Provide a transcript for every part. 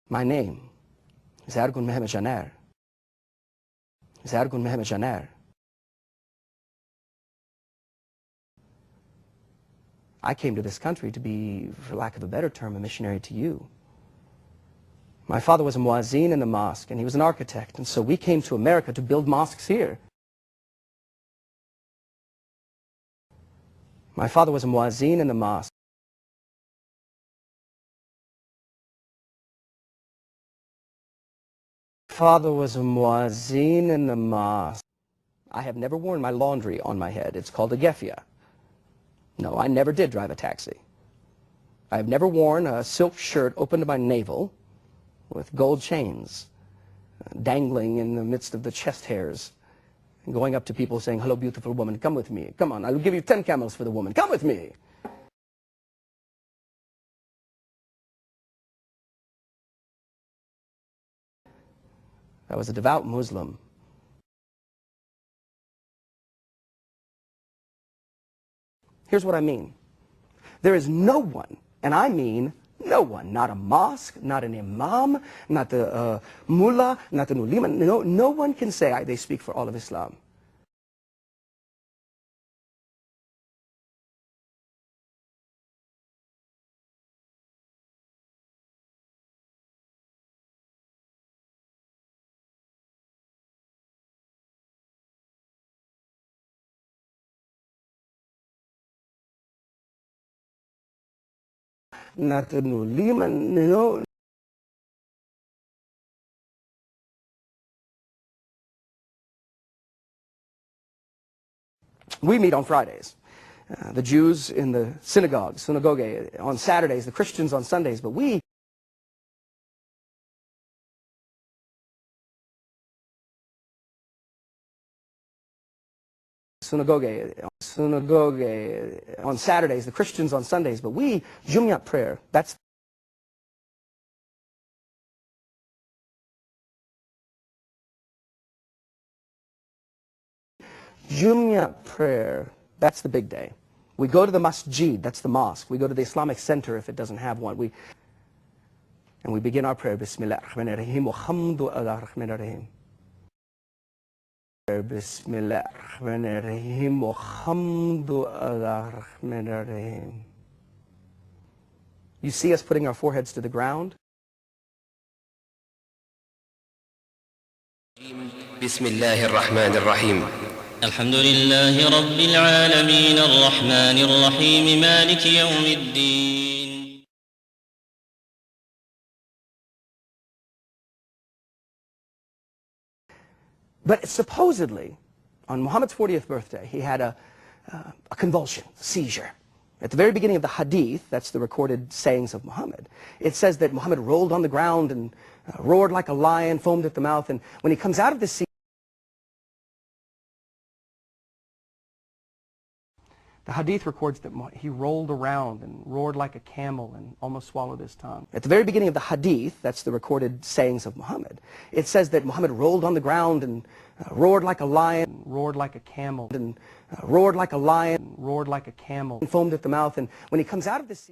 My name is Ergun Caner. Is Ergun Caner. I came to this country to be, for lack of a better term, a missionary to you. My father was a muazzin in the mosque, and he was an architect, and so we came to America to build mosques here. My father was a muazzin in the mosque. Father was a muazzin in the mosque. I have never worn my laundry on my head. It's called a geffia. No, I never did drive a taxi. I have never worn a silk shirt open to my navel with gold chains dangling in the midst of the chest hairs, and going up to people saying, "Hello, beautiful woman, come with me. Come on, I'll give you 10 camels for the woman. Come with me." I was a devout Muslim. Here's what I mean. There is no one, and I mean no one, not a mosque, not an imam, not the mullah, not the ulema, no one can say they speak for all of Islam. Not the ulema, no. We meet on Fridays. The Jews in the synagogue on Saturdays, the Christians on Sundays, but we synagogue on Saturdays, the Christians on Sundays, but we Jumu'at prayer. That's Jumu'at prayer. That's the big day. We go to the masjid, that's the mosque. We go to the Islamic center if it doesn't have one. And we begin our prayer, Bismillah ar-Rahman ar-Rahim, wa hamdu ala ar-Rahman ar-Rahim. Bismillah ar-Rahman ar-Rahim, wa hamdu ala ar-Rahman ar-Rahim. You see us putting our foreheads to the ground? Bismillah ar-Rahman ar-Rahim. الحمد لله رب العالمين الرحمن الرحيم مالك يوم الدين. But supposedly, on Muhammad's 40th birthday, he had a convulsion, seizure. At the very beginning of the hadith, that's the recorded sayings of Muhammad, it says that Muhammad rolled on the ground and roared like a lion, foamed at the mouth, and when he comes out of this seizure, the hadith records that he rolled around and roared like a camel and almost swallowed his tongue. At the very beginning of the hadith, that's the recorded sayings of Muhammad, it says that Muhammad rolled on the ground and roared like a lion, roared like a camel, and roared like a lion, roared like a camel, and foamed at the mouth. And when he comes out of this,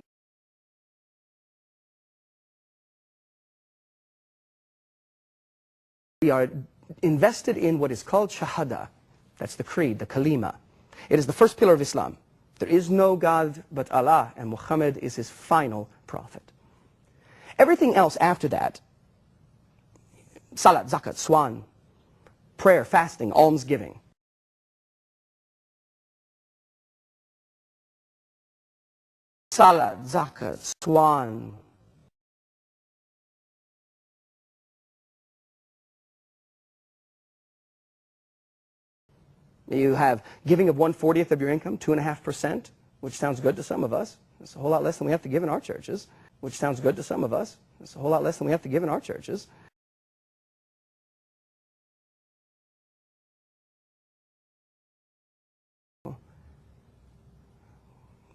we are invested in what is called shahada. That's the creed, the kalima. It is the first pillar of Islam. There is no God but Allah, and Muhammad is his final prophet. Everything else after that, salat, zakat, swan, prayer, fasting, almsgiving, salat, zakat, swan, you have giving of 1/40 of your income, 2.5%, which sounds good to some of us. It's a whole lot less than we have to give in our churches, which sounds good to some of us. It's a whole lot less than we have to give in our churches.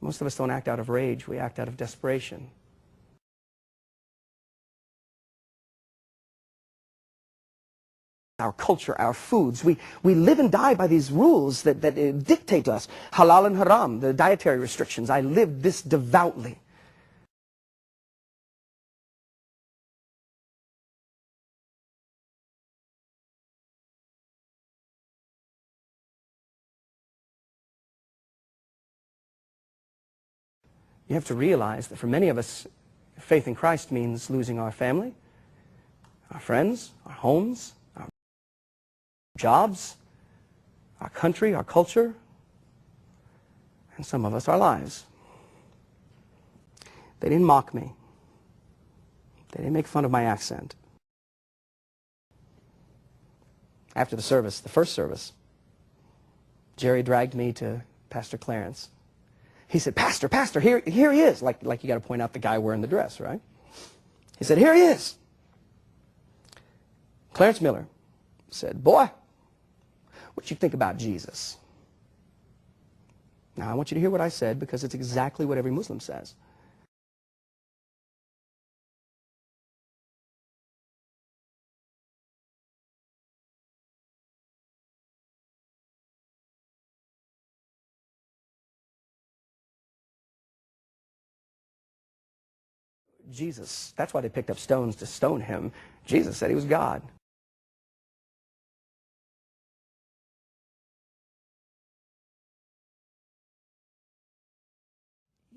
Most of us don't act out of rage, we act out of desperation. Our culture, our foods, we live and die by these rules that dictate to us. Halal and haram, the dietary restrictions. I live this devoutly. You have to realize that for many of us, faith in Christ means losing our family, our friends, our homes, our jobs, our country, our culture, and some of us, our lives. They didn't mock me. They didn't make fun of my accent. After the service, the first service, Jerry dragged me to Pastor Clarence. He said, Pastor, here he is. Like you got to point out the guy wearing the dress, right? He said, here he is. Clarence Miller said, boy, what you think about Jesus? Now, I want you to hear what I said because it's exactly what every Muslim says. Jesus, that's why they picked up stones to stone him. Jesus said he was God.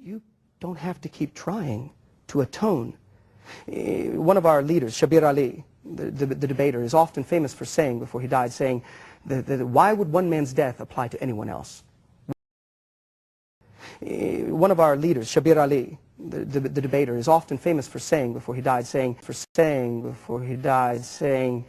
You don't have to keep trying to atone. One of our leaders, Shabir Ali, the debater, is often famous for saying, before he died, saying, why would one man's death apply to anyone else? One of our leaders, Shabir Ali, the debater, is often famous for saying, before he died, saying, before he died, saying,